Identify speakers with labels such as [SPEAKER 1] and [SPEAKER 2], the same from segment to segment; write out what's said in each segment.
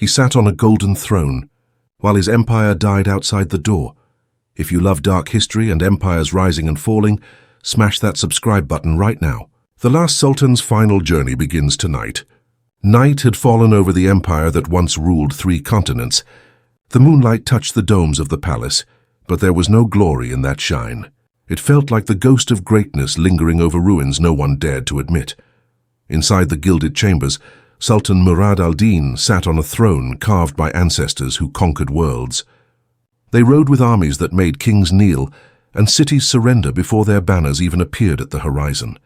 [SPEAKER 1] He sat on a golden throne, while his empire died outside the door. If you love dark history and empires rising and falling, smash that subscribe button right now. The last Sultan's final journey begins tonight. Night had fallen over the empire that once ruled 3 continents. The moonlight touched the domes of the palace, but there was no glory in that shine. It felt like the ghost of greatness lingering over ruins no one dared to admit. Inside the gilded chambers, Sultan Murad al-Din sat on a throne carved by ancestors who conquered worlds. They rode with armies that made kings kneel and cities surrender before their banners even appeared at the horizon.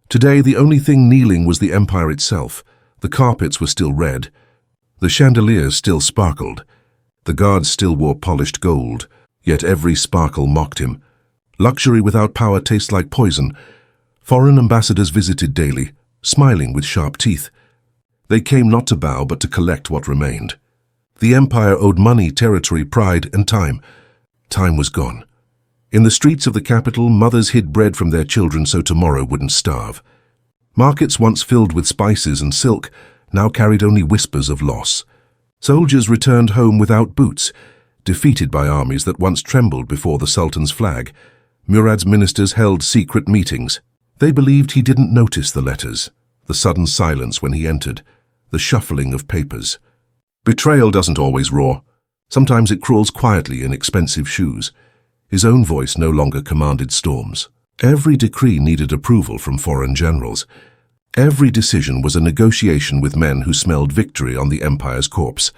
[SPEAKER 1] Today, the only thing kneeling was the empire itself. The carpets were still red. The chandeliers still sparkled. The guards still wore polished gold, yet every sparkle mocked him. Luxury without power tastes like poison. Foreign ambassadors visited daily, smiling with sharp teeth. They came not to bow, but to collect what remained. The empire owed money, territory, pride, and time. Time was gone. In the streets of the capital, mothers hid bread from their children so tomorrow wouldn't starve. Markets once filled with spices and silk now carried only whispers of loss. Soldiers returned home without boots, defeated by armies that once trembled before the Sultan's flag. Murad's ministers held secret meetings. They believed he didn't notice the letters, the sudden silence when he entered, the shuffling of papers. Betrayal doesn't always roar. Sometimes it crawls quietly in expensive shoes. His own voice no longer commanded storms. Every decree needed approval from foreign generals. Every decision was a negotiation with men who smelled victory on the empire's corpse.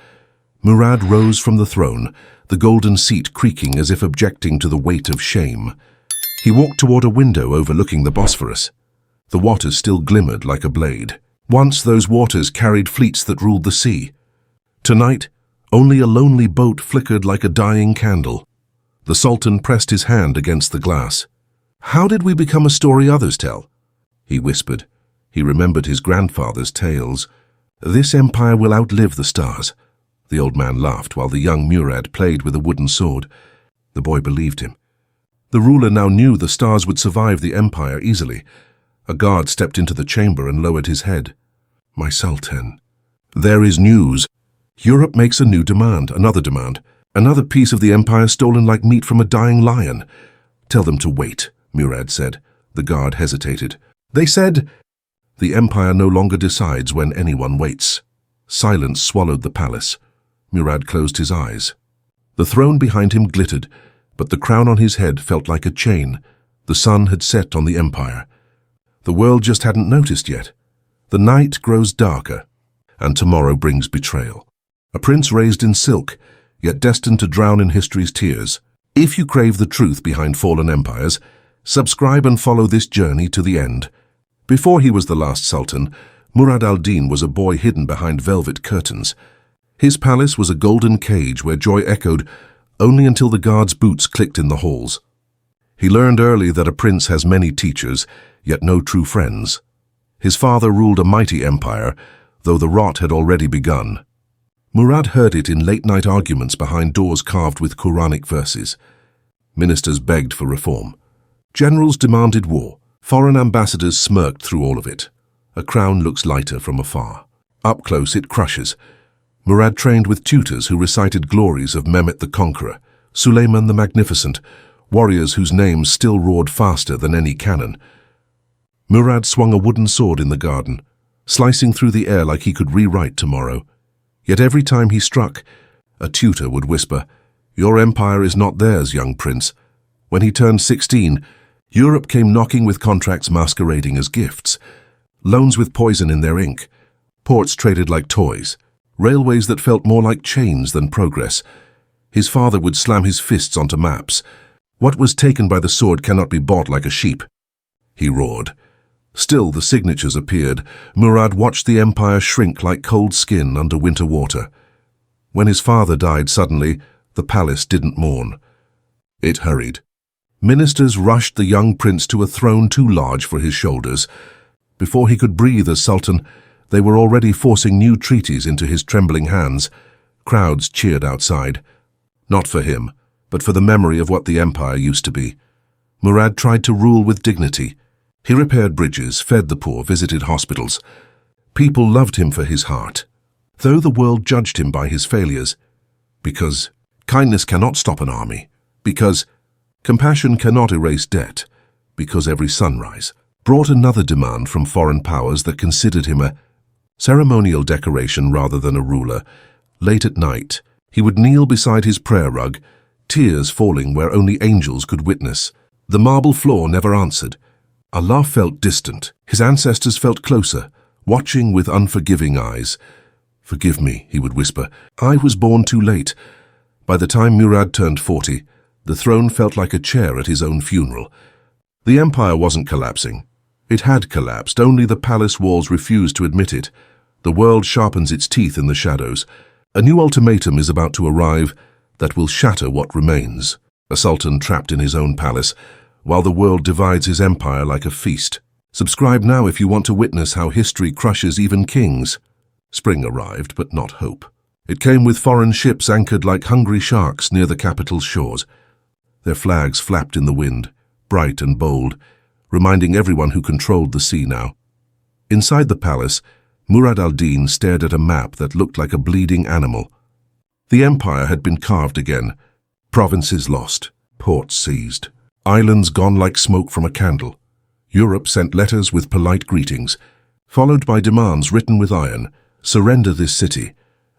[SPEAKER 1] Murad rose from the throne, the golden seat creaking as if objecting to the weight of shame. He walked toward a window overlooking the Bosphorus. The waters still glimmered like a blade. Once those waters carried fleets that ruled the sea. Tonight, only a lonely boat flickered like a dying candle. The Sultan pressed his hand against the glass. "How did we become a story others tell?" he whispered. He remembered his grandfather's tales. "This empire will outlive the stars." The old man laughed while the young Murad played with a wooden sword. The boy believed him. The ruler now knew the stars would survive the empire easily. A guard stepped into the chamber and lowered his head. "My Sultan, there is news. Europe makes a new demand, another piece of the empire stolen like meat from a dying lion." "Tell them to wait," Murad said. The guard hesitated. "They said—" "The empire no longer decides when anyone waits." Silence swallowed the palace. Murad closed his eyes. The throne behind him glittered, but the crown on his head felt like a chain. The sun had set on the empire. The world just hadn't noticed yet. The night grows darker, and tomorrow brings betrayal. A prince raised in silk, yet destined to drown in history's tears. If you crave the truth behind fallen empires, subscribe and follow this journey to the end. Before he was the last sultan, Murad al-Din was a boy hidden behind velvet curtains. His palace was a golden cage where joy echoed only until the guards' boots clicked in the halls. He learned early that a prince has many teachers, yet no true friends. His father ruled a mighty empire, though the rot had already begun. Murad heard it in late-night arguments behind doors carved with Quranic verses. Ministers begged for reform. Generals demanded war. Foreign ambassadors smirked through all of it. A crown looks lighter from afar. Up close it crushes. Murad trained with tutors who recited glories of Mehmet the Conqueror, Suleiman the Magnificent, warriors whose names still roared faster than any cannon. Murad swung a wooden sword in the garden, slicing through the air like he could rewrite tomorrow. Yet every time he struck, a tutor would whisper, "Your empire is not theirs, young prince." When he turned 16, Europe came knocking with contracts masquerading as gifts. Loans with poison in their ink, ports traded like toys, railways that felt more like chains than progress. His father would slam his fists onto maps. "What was taken by the sword cannot be bought like a sheep," he roared. Still, the signatures appeared. Murad watched the empire shrink like cold skin under winter water. When his father died suddenly, the palace didn't mourn. It hurried. Ministers rushed the young prince to a throne too large for his shoulders. Before he could breathe as sultan, they were already forcing new treaties into his trembling hands. Crowds cheered outside. Not for him, but for the memory of what the empire used to be. Murad tried to rule with dignity. He repaired bridges, fed the poor, visited hospitals. People loved him for his heart. though the world judged him by his failures. Because kindness cannot stop an army. Because compassion cannot erase debt. Because every sunrise brought another demand from foreign powers that considered him a ceremonial decoration rather than a ruler. Late at night, he would kneel beside his prayer rug, tears falling where only angels could witness. The marble floor never answered. Allah felt distant. His ancestors felt closer, watching with unforgiving eyes. "Forgive me," he would whisper. "I was born too late." By the time Murad turned 40, the throne felt like a chair at his own funeral. The empire wasn't collapsing. It had collapsed, only the palace walls refused to admit it. The world sharpens its teeth in the shadows. A new ultimatum is about to arrive that will shatter what remains. A sultan trapped in his own palace, while the world divides his empire like a feast. Subscribe now if you want to witness how history crushes even kings. Spring arrived, but not hope. It came with foreign ships anchored like hungry sharks near the capital's shores. Their flags flapped in the wind, bright and bold, reminding everyone who controlled the sea now. Inside the palace, Murad al-Din stared at a map that looked like a bleeding animal. The empire had been carved again. Provinces lost, ports seized, islands gone like smoke from a candle. Europe sent letters with polite greetings, followed by demands written with iron. "Surrender this city.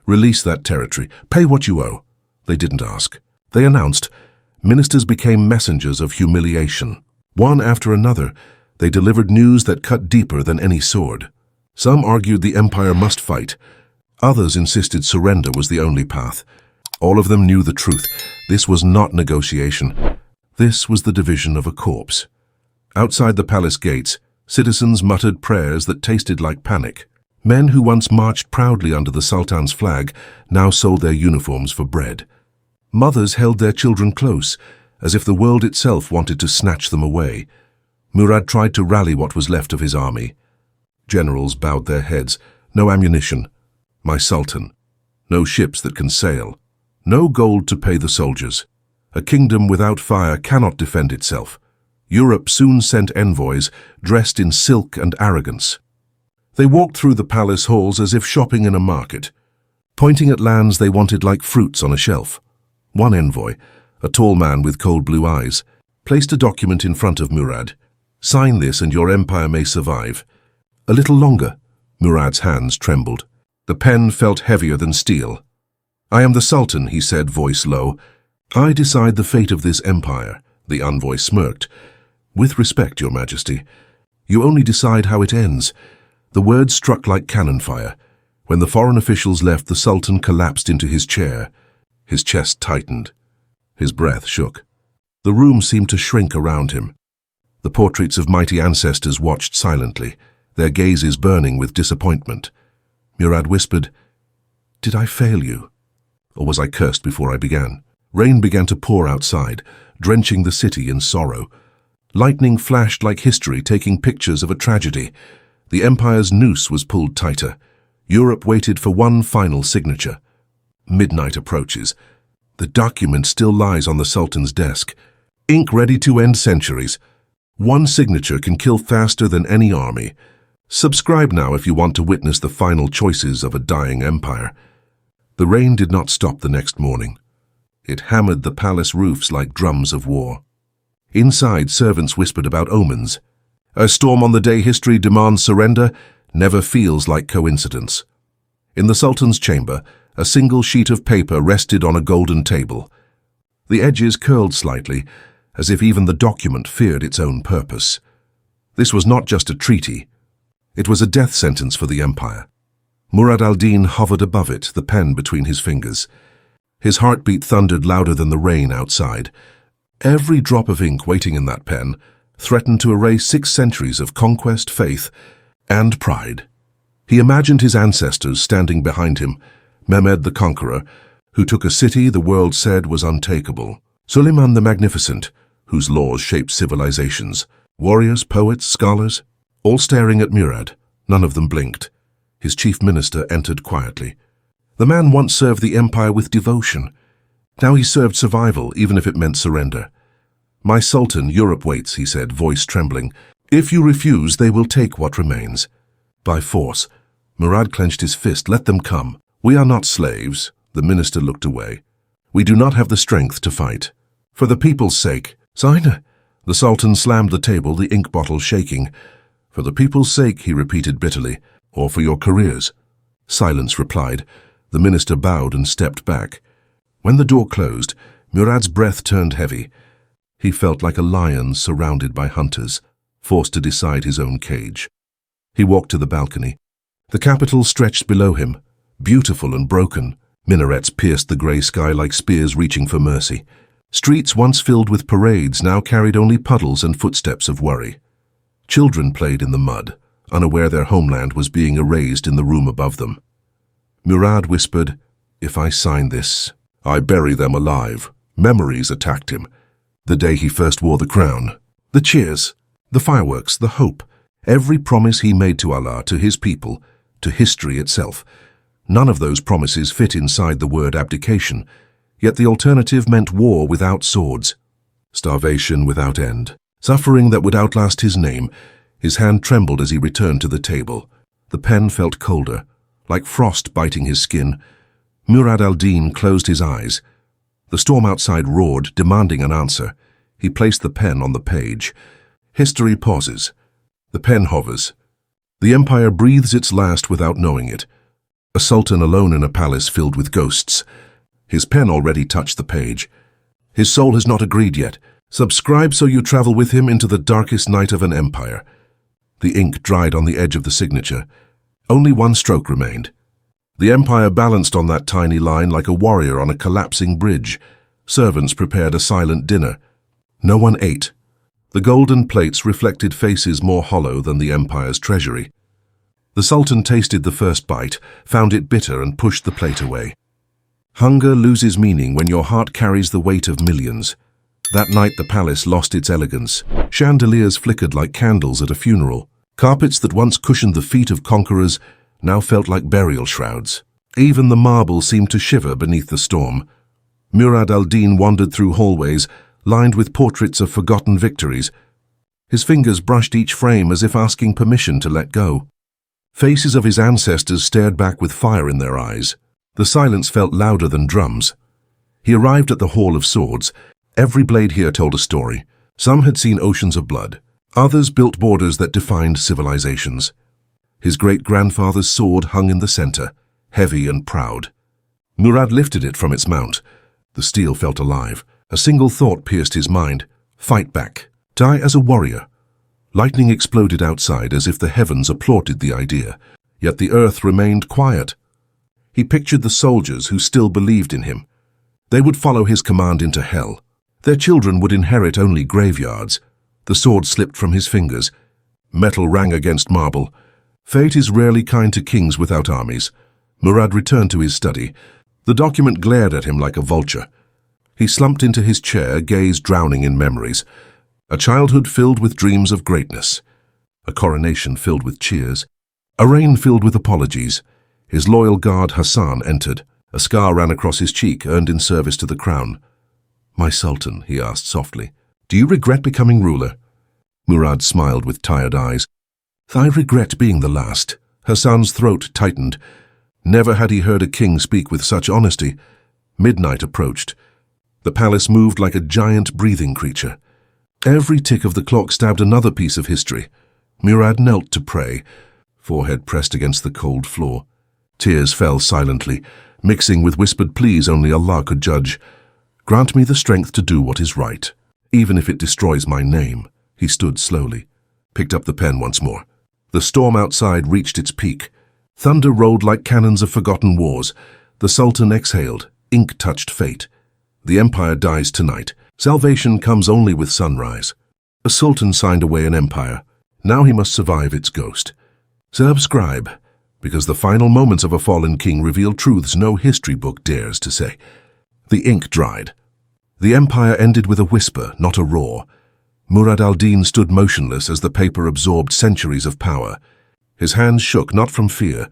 [SPEAKER 1] Release that territory. Pay what you owe." They didn't ask. They announced. Ministers became messengers of humiliation. One after another, they delivered news that cut deeper than any sword. Some argued the empire must fight. Others insisted surrender was the only path. All of them knew the truth. This was not negotiation. This was the division of a corpse. Outside the palace gates, citizens muttered prayers that tasted like panic. Men who once marched proudly under the Sultan's flag now sold their uniforms for bread. Mothers held their children close, as if the world itself wanted to snatch them away. Murad tried to rally what was left of his army. Generals bowed their heads. No ammunition. My Sultan. No ships that can sail. No gold to pay the soldiers. A kingdom without fire cannot defend itself. Europe soon sent envoys, dressed in silk and arrogance. They walked through the palace halls as if shopping in a market, pointing at lands they wanted like fruits on a shelf. One envoy, a tall man with cold blue eyes, placed a document in front of Murad. "Sign this and your empire may survive." "A little longer." Murad's hands trembled. The pen felt heavier than steel. "I am the Sultan," he said, voice low. "I decide the fate of this empire." The envoy smirked. "With respect, Your Majesty. You only decide how it ends." The words struck like cannon fire. When the foreign officials left, the Sultan collapsed into his chair. His chest tightened. His breath shook. The room seemed to shrink around him. The portraits of mighty ancestors watched silently, their gazes burning with disappointment. Murad whispered, "Did I fail you? Or was I cursed before I began?" Rain began to pour outside, drenching the city in sorrow. Lightning flashed like history, taking pictures of a tragedy. The empire's noose was pulled tighter. Europe waited for one final signature. Midnight approaches. The document still lies on the Sultan's desk. Ink ready to end centuries. One signature can kill faster than any army. Subscribe now if you want to witness the final choices of a dying empire. The rain did not stop the next morning. It hammered the palace roofs like drums of war. Inside, servants whispered about omens. A storm on the day history demands surrender never feels like coincidence. In the Sultan's chamber, a single sheet of paper rested on a golden table. The edges curled slightly, as if even the document feared its own purpose. This was not just a treaty. It was a death sentence for the empire. Murad al-Din hovered above it, the pen between his fingers. His heartbeat thundered louder than the rain outside. Every drop of ink waiting in that pen threatened to erase 6 centuries of conquest, faith, and pride. He imagined his ancestors standing behind him, Mehmed the Conqueror, who took a city the world said was untakeable, Suleiman the Magnificent, whose laws shaped civilizations, warriors, poets, scholars, all staring at Murad. None of them blinked. His chief minister entered quietly. The man once served the empire with devotion. Now he served survival, even if it meant surrender. "My Sultan, Europe waits," he said, voice trembling. "If you refuse, they will take what remains." By force. Murad clenched his fist. "Let them come. "We are not slaves." The minister looked away. "We do not have the strength to fight. For the people's sake, sign." The Sultan slammed the table, the ink bottle shaking. "For the people's sake," he repeated bitterly, "or for your careers." Silence replied. The minister bowed and stepped back. When the door closed, Murad's breath turned heavy. He felt like a lion surrounded by hunters, forced to decide his own cage. He walked to the balcony. The capital stretched below him, beautiful and broken. Minarets pierced the grey sky like spears reaching for mercy. Streets once filled with parades now carried only puddles and footsteps of worry. Children played in the mud, unaware their homeland was being erased in the room above them. Murad whispered, "If I sign this, I bury them alive." Memories attacked him. The day he first wore the crown. The cheers, the fireworks, the hope. Every promise he made to Allah, to his people, to history itself. None of those promises fit inside the word abdication, yet the alternative meant war without swords, starvation without end, suffering that would outlast his name. His hand trembled as he returned to the table. The pen felt colder, like frost biting his skin. Murad al-Din closed his eyes. The storm outside roared, demanding an answer. He placed the pen on the page. History pauses. The pen hovers. The empire breathes its last without knowing it. A sultan alone in a palace filled with ghosts. His pen already touched the page. His soul has not agreed yet. Subscribe so you travel with him into the darkest night of an empire. The ink dried on the edge of the signature. Only one stroke remained. The empire balanced on that tiny line like a warrior on a collapsing bridge. Servants prepared a silent dinner. No one ate. The golden plates reflected faces more hollow than the empire's treasury. The Sultan tasted the first bite, found it bitter and pushed the plate away. Hunger loses meaning when your heart carries the weight of millions. That night the palace lost its elegance. Chandeliers flickered like candles at a funeral. Carpets that once cushioned the feet of conquerors now felt like burial shrouds. Even the marble seemed to shiver beneath the storm. Murad al-Din wandered through hallways, lined with portraits of forgotten victories. His fingers brushed each frame as if asking permission to let go. Faces of his ancestors stared back with fire in their eyes. The silence felt louder than drums. He arrived at the Hall of Swords. Every blade here told a story. Some had seen oceans of blood. Others built borders that defined civilizations. His great-grandfather's sword hung in the center, heavy and proud. Murad lifted it from its mount. The steel felt alive. A single thought pierced his mind. Fight back. Die as a warrior. Lightning exploded outside as if the heavens applauded the idea. Yet the earth remained quiet. He pictured the soldiers who still believed in him. They would follow his command into hell. Their children would inherit only graveyards. The sword slipped from his fingers. Metal rang against marble. Fate is rarely kind to kings without armies. Murad returned to his study. The document glared at him like a vulture. He slumped into his chair, gaze drowning in memories. A childhood filled with dreams of greatness. A coronation filled with cheers. A reign filled with apologies. His loyal guard Hassan entered. A scar ran across his cheek, earned in service to the crown. "My Sultan," he asked softly, "do you regret becoming ruler?" Murad smiled with tired eyes. "I regret being the last." Hassan's throat tightened. Never had he heard a king speak with such honesty. Midnight approached. The palace moved like a giant breathing creature. Every tick of the clock stabbed another piece of history. Murad knelt to pray, forehead pressed against the cold floor. Tears fell silently, mixing with whispered pleas only Allah could judge. "Grant me the strength to do what is right, even if it destroys my name." He stood slowly, picked up the pen once more. The storm outside reached its peak. Thunder rolled like cannons of forgotten wars. The Sultan exhaled. Ink touched fate. The empire dies tonight. Salvation comes only with sunrise. A sultan signed away an empire. Now he must survive its ghost. Subscribe, because the final moments of a fallen king reveal truths no history book dares to say. The ink dried. The empire ended with a whisper, not a roar. Murad al-Din stood motionless as the paper absorbed centuries of power. His hands shook not from fear,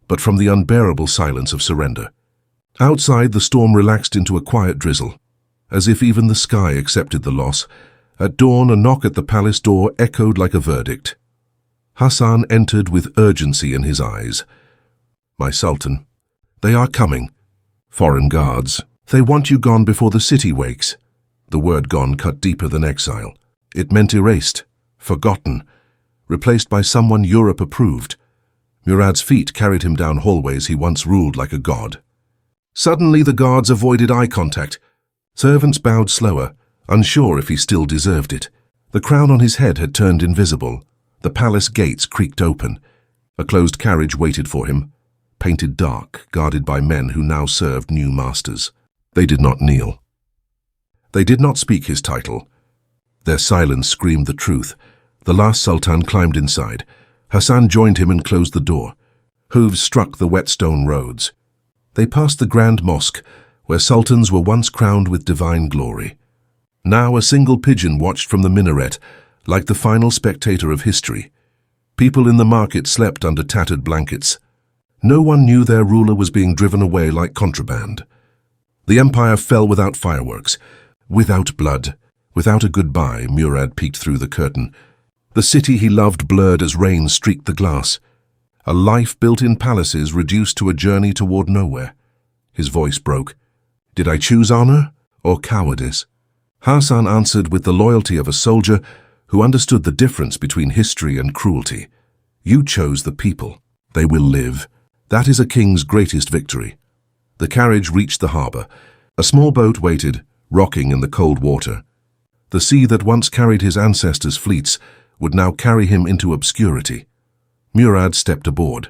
[SPEAKER 1] but from the unbearable silence of surrender. Outside, the storm relaxed into a quiet drizzle, as if even the sky accepted the loss. At dawn, a knock at the palace door echoed like a verdict. Hassan entered with urgency in his eyes. "My Sultan." They are coming. Foreign guards. They want you gone before the city wakes. The word gone cut deeper than exile. It meant erased, forgotten, replaced by someone Europe approved. Murad's feet carried him down hallways he once ruled like a god. Suddenly the guards avoided eye contact. Servants bowed slower, unsure if he still deserved it. The crown on his head had turned invisible. The palace gates creaked open. A closed carriage waited for him, painted dark, guarded by men who now served new masters. They did not kneel. They did not speak his title. Their silence screamed the truth. The last sultan climbed inside. Hassan joined him and closed the door. Hooves struck the wet stone roads. They passed the grand mosque, where sultans were once crowned with divine glory. Now a single pigeon watched from the minaret, like the final spectator of history. People in the market slept under tattered blankets. No one knew their ruler was being driven away like contraband. The empire fell without fireworks, without blood, without a goodbye. Murad peeked through the curtain. The city he loved blurred as rain streaked the glass. A life built in palaces reduced to a journey toward nowhere. His voice broke. Did I choose honor or cowardice? Hassan answered with the loyalty of a soldier who understood the difference between history and cruelty. You chose the people. They will live. That is a king's greatest victory. The carriage reached the harbor. A small boat waited, rocking in the cold water. The sea that once carried his ancestors' fleets would now carry him into obscurity. Murad stepped aboard.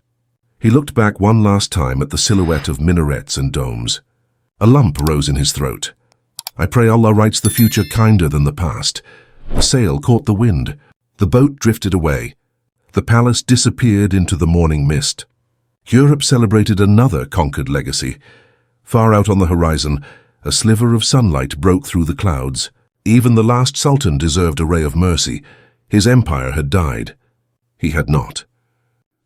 [SPEAKER 1] He looked back one last time at the silhouette of minarets and domes. A lump rose in his throat. I pray Allah writes the future kinder than the past. The sail caught the wind. The boat drifted away. The palace disappeared into the morning mist. Europe celebrated another conquered legacy. Far out on the horizon, a sliver of sunlight broke through the clouds. Even the last sultan deserved a ray of mercy. His empire had died. He had not.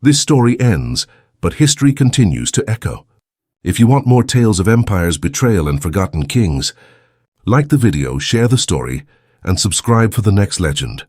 [SPEAKER 1] This story ends, but history continues to echo. If you want more tales of empires, betrayal, and forgotten kings, like the video, share the story, and subscribe for the next legend.